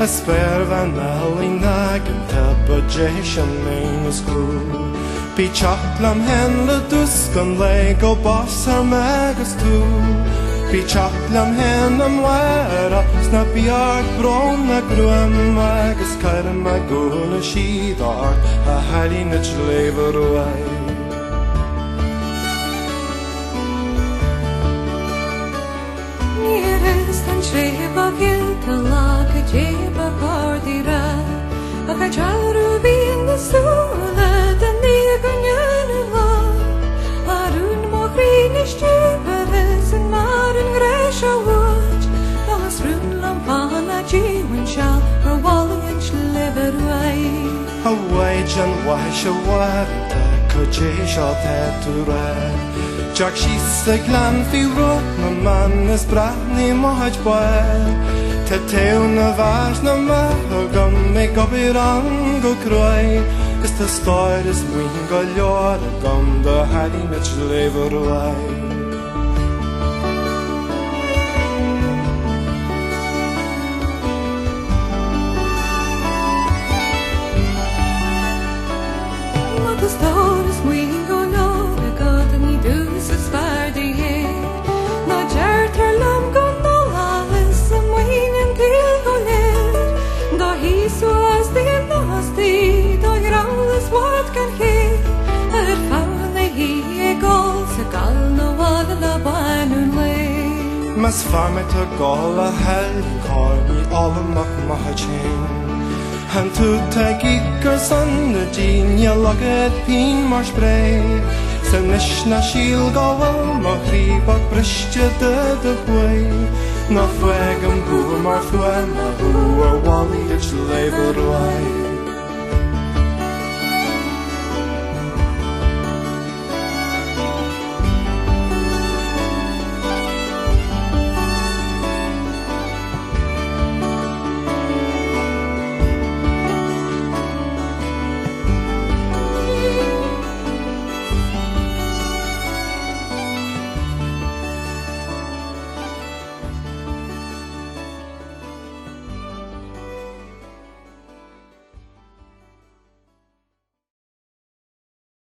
Spéir van melling nagin tebba jeis an main is glú. Bí teachlam hen le duscan le go bos ar megus tú. Bí teachlam hen am mhaire sna bíart bron na gruam agus cairim a gúna sídar a Cailín na tSléibhe Ruaidh. Tréba vilta laga jéba bardira a chajaru bin the sola the niganyanla arun mogrin istubes and marin gresha watch as run lampana jiwin shall or walling and tSléibhe Ruaidh. Away jan waisha warta cojesha tetura. Jack she's a glan fi rot na man is bratni mohaj boel. Te teo na vas na mahagam me gobirang go croi. Is the story is wing go lor gum the Cailín na tSléibhe Ruaidh. The story is wing go lor god and he does his fardy hair. No jarter lam go no lalis and wing and kill go let. Do he was the nasty, do growls what can he? Found he goes a gal no one la banun way. Mas farme to gola hell call me all the muck mahachin. Han tu tagiker son the genia loget pin mar spray. Sen nishna shil gawal ma hribak bristje de way. Na fwegam hu mar fwem ma hu a wali tSléibhe Ruaidh.